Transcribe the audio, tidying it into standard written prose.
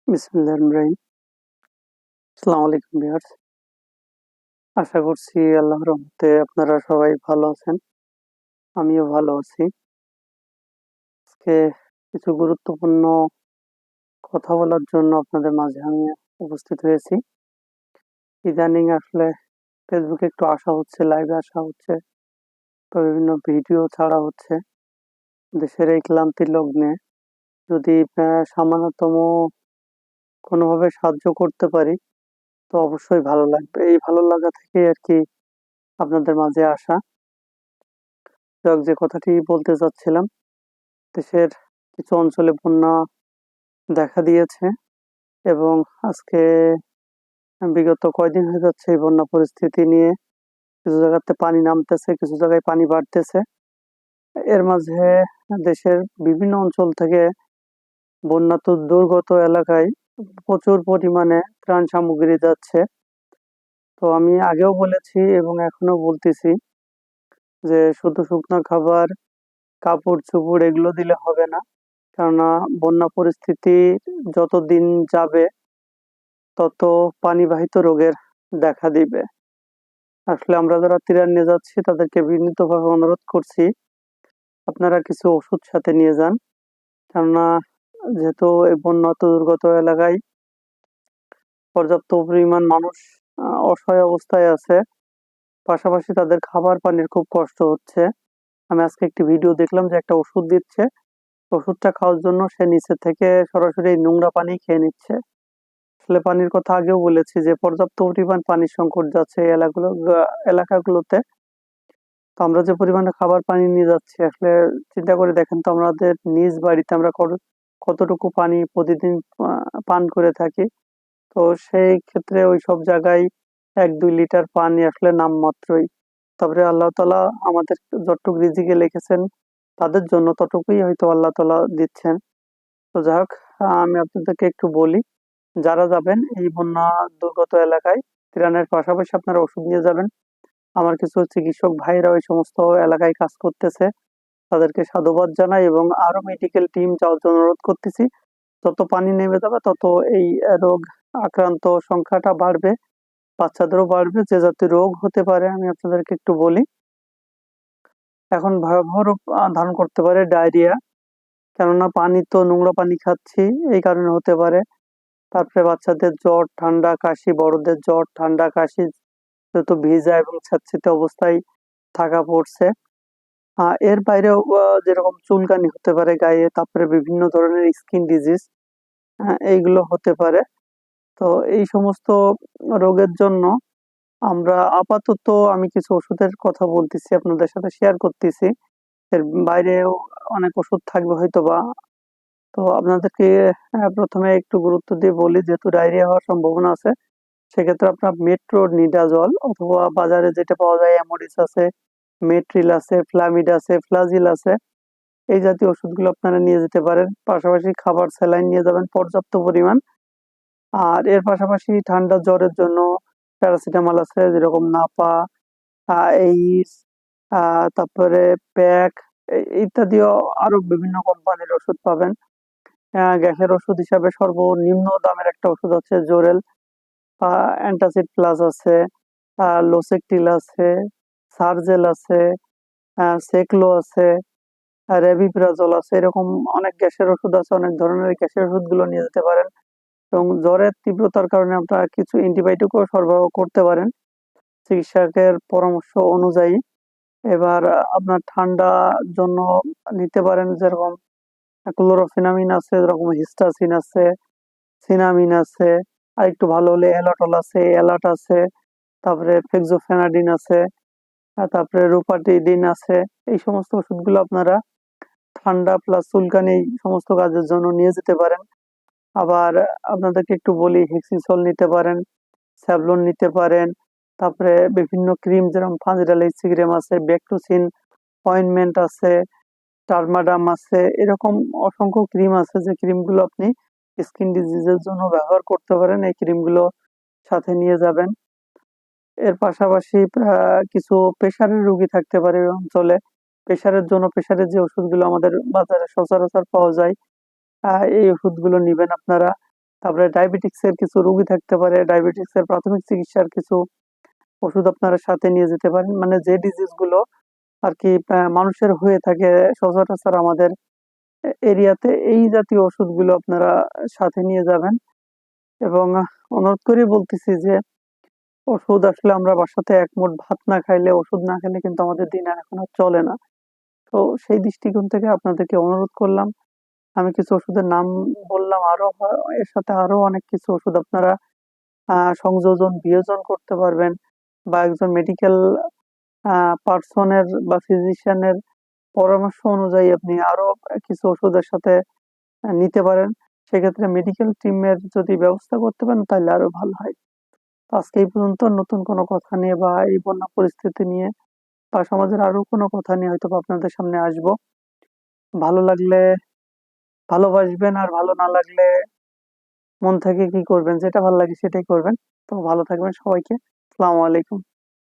বিসমিল্লাহির রহমানির রহিম। আসসালামু আলাইকুম ভিউয়ার্স। আশা করছি আল্লাহর রহমতে আপনারা সবাই ভালো আছেন। আমিও ভালো আছি। আজকে কিছু গুরুত্বপূর্ণ কথা বলার জন্য আপনাদের মাঝে আমি উপস্থিত হয়েছি। ইদানিং আসলে ফেসবুকে একটু আসা হচ্ছে, লাইভে আসা হচ্ছে, তো বিভিন্ন ভিডিও ছাড়া হচ্ছে। দেশের এই ক্লান্তির লগ্নে যদি সামান্যতম কোনোভাবে সাহায্য করতে পারি তো অবশ্যই ভালো লাগবে। এই ভালো লাগা থেকেই আরকি আপনাদের মাঝে আসা। যাক, যে কথাটি বলতে চাচ্ছিলাম, দেশের কিছু অঞ্চলে বন্যা দেখা দিয়েছে এবং আজকে বিগত কয়দিন হয়ে যাচ্ছে এই বন্যা পরিস্থিতি নিয়ে কিছু জায়গাতে পানি নামতেছে, কিছু জায়গায় পানি বাড়তেছে। এর মাঝে দেশের বিভিন্ন অঞ্চল থেকে দুর্গত এলাকায় প্রচুর পরিমাণে ত্রাণ সামগ্রী যাচ্ছে। তো আমি আগেও বলেছি এবং এখনো বলতেছি যে শুধু শুকনো খাবার, কাপড়-চোপড় এগুলো দিলে হবে না। কেননা বন্যা পরিস্থিতি যত দিন যাবে তত পানিবাহিত রোগের দেখা দিবে। আসলে আমরা যারা ত্রাণ নিয়ে যাচ্ছি তাদেরকে বিনীতভাবে অনুরোধ করছি, আপনারা কিছু ওষুধ সাথে নিয়ে যান। কেননা যেহেতু এই বন্যা দুর্গত এলাকায় পর্যাপ্ত পরিমাণ মানুষ অসহায় অবস্থায় আছে, পাশাপাশি তাদের খাবার পানির খুব কষ্ট হচ্ছে। আমি আজকে একটি ভিডিও দেখলাম যে একটা ওষুধ দিচ্ছে, ওষুধটা খাওয়ার জন্য সে নিচে থেকে সরাসরি নোংরা পানি খেয়ে নিচ্ছে। আসলে পানির কথা আগেও বলেছি যে পর্যাপ্ত পরিমাণ পানির সংকট যাচ্ছে এই এলাকাগুলোতে। তো আমরা যে পরিমাণে খাবার পানি নিয়ে যাচ্ছি, আসলে চিন্তা করে দেখেন তো আমাদের নিজ বাড়িতে আমরা কতটুকু পানি প্রতিদিন পান করে থাকি। তো সেই ক্ষেত্রে ওইসব জায়গায় ১-২ লিটার পানি আসলে নামমাত্রই। তারপরে আল্লাহ তাআলা আমাদের যতটুকু রিজিকে লিখেছেন তাদের জন্য ততটুকুই হয়তো আল্লাহ তাআলা দিচ্ছেন। তো যাই হোক, আমি আপনাদেরকে একটু বলি, যারা যাবেন এই বন্যা দুর্গত এলাকায় ত্রাণের পাশাপাশি আপনারা ওষুধ নিয়ে যাবেন। আমার কিছু চিকিৎসক ভাইরা ওই সমস্ত এলাকায় কাজ করতেছে, তাদেরকে সাধুবাদ জানাই এবং আরো মেডিকেল টিম যাওয়ার জন্য অনুরোধ করতেছি। যত পানি নেমে যাবে তত এই রোগ আক্রান্ত সংখ্যাটা বাড়বে, বাচ্চাদেরও বাড়বে। যে জাতীয় রোগ হতে পারে আমি আপনাদেরকে একটু বলি। এখন ভয়াবহ রূপ ধারণ করতে পারে ডায়রিয়া, কেননা পানি তো নোংরা পানি খাচ্ছি, এই কারণে হতে পারে। তারপরে বাচ্চাদের জ্বর, ঠান্ডা, কাশি, বড়দের জ্বর, ঠান্ডা, কাশি, যেহেতু ভিজা এবং স্যাঁতসেঁতে অবস্থায় থাকা পড়ছে। এর বাইরেও যেরকম চুলকানি হতে পারে গায়ে, তারপরে বিভিন্ন ধরনের স্কিন ডিজিজ এইগুলো হতে পারে। তো এই সমস্ত রোগের জন্য আমরা আপাতত আমি কিছু ওষুধের কথা বলতেছি, আপনাদের সাথে শেয়ার করতেছি। এর বাইরেও অনেক ওষুধ থাকবে হয়তোবা। তো আপনাদেরকে প্রথমে একটু গুরুত্ব দিয়ে বলি, যেহেতু ডায়রিয়া হওয়ার সম্ভাবনা আছে, সেক্ষেত্রে আপনার মেট্রোনিডাজল অথবা বাজারে যেটা পাওয়া যায় অ্যামোডিস আছে, মেট্রিল আছে, ফ্লামিড আছে, ফ্লাজিল আছে, এই জাতীয় ওষুধগুলো আপনারা নিয়ে যেতে পারেন। পাশাপাশি খাবার স্যালাইন নিয়ে যাবেন পর্যাপ্ত পরিমাণ। আর এর পাশাপাশি ঠান্ডা জ্বরের জন্য প্যারাসিটামল আছে, যেরকম নাপা, এইস, তারপরে প্যাক ইত্যাদিও আরো বিভিন্ন কোম্পানির ওষুধ পাবেন। গ্যাসের ওষুধ হিসাবে সর্বনিম্ন দামের একটা ওষুধ আছে জোরেল, অ্যান্টাসিড প্লাস আছে, লোসেকটিল আছে, সার্জেল আছে, সেকলো আছে, রেভিপ্রাজল আছে। এরকম অনেক গ্যাসের ওষুধ আছে, অনেক ধরনের গ্যাসের ওষুধগুলো নিয়ে যেতে পারেন। এবং জ্বরের তীব্রতার কারণে আপনারা কিছু অ্যান্টিবায়োটিকও সরবরাহ করতে পারেন চিকিৎসকের পরামর্শ অনুযায়ী। এবার আপনার ঠান্ডার জন্য নিতে পারেন যেরকম ক্লোরোফেনামিন আছে, যেরকম হিস্টাসিন আছে, সিনামিন আছে, আর একটু ভালো হলে অ্যালাটল আছে, অ্যালাট আছে, তারপরে ফেক্সোফেনাডিন আছে, তারপরে রুপাটিডিন আছে। এই সমস্ত ওষুধগুলো আপনারা ঠান্ডা প্লাস চুলকানি এই সমস্ত কাজের জন্য নিয়ে যেতে পারেন। আবার আপনাদেরকে একটু বলি, হেক্সিসোল নিতে পারেন, স্যাভলন নিতে পারেন, তারপরে বিভিন্ন ক্রিম যেরকম ফাজিরাল এইচসি ক্রিম আছে, ব্যাকটুসিন অয়েনমেন্ট আছে, টার্মাডাম আছে, এরকম অসংখ্য ক্রিম আছে যে ক্রিমগুলো আপনি স্কিন ডিজিজের জন্য ব্যবহার করতে পারেন। এই ক্রিমগুলো সাথে নিয়ে যাবেন। এর পাশাপাশি কিছু প্রেশারের রোগী থাকতে পারে এই অঞ্চলে। প্রেশারের জন্য প্রেশারের যে ওষুধগুলো আমাদের বাজারে সচরাচর পাওয়া যায়, এই ওষুধগুলো নিবেন আপনারা। তারপরে ডায়াবেটিক্স এর কিছু রোগী থাকতে পারে, ডায়াবেটিক্স এর প্রাথমিক চিকিৎসার কিছু ওষুধ আপনারা সাথে নিয়ে যেতে পারেন। মানে যে ডিজিজ গুলো আর কি মানুষের হয়ে থাকে সচরাচর আমাদের এরিয়াতে, এই জাতীয় ওষুধগুলো আপনারা সাথে নিয়ে যাবেন। এবং অনুরোধ করে বলতেছি যে ওষুধ আসলে আমরা বাসাতে এক মুঠ ভাত না খাইলে, ওষুধ না খেলে কিন্তু আমাদের দিন আর এখন আর চলে না। তো সেই দৃষ্টিকোণ থেকে আপনাদেরকে অনুরোধ করলাম। আমি কিছু ওষুধের নাম বললাম, আরো এর সাথে আরো অনেক কিছু ওষুধ আপনারা সংযোজন বিয়োজন করতে পারবেন, বা একজন মেডিকেল পার্সনের বা ফিজিশিয়ানের পরামর্শ অনুযায়ী আপনি আরো কিছু ওষুধের সাথে নিতে পারেন। সেক্ষেত্রে মেডিকেল টিমের যদি ব্যবস্থা করতে পারেন তাহলে আরো ভালো হয়। তো আজকে এই পর্যন্ত। নতুন কোনো কথা নিয়ে বা এই বন্যা পরিস্থিতি নিয়ে বা সমাজের আরো কোনো কথা নিয়ে হয়তো বা আপনাদের সামনে আসবো। ভালো লাগলে ভালোবাসবেন, আর ভালো না লাগলে মন থেকে কি করবেন, যেটা ভালো লাগে সেটাই করবেন। তো ভালো থাকবেন সবাইকে। আসসালামু আলাইকুম।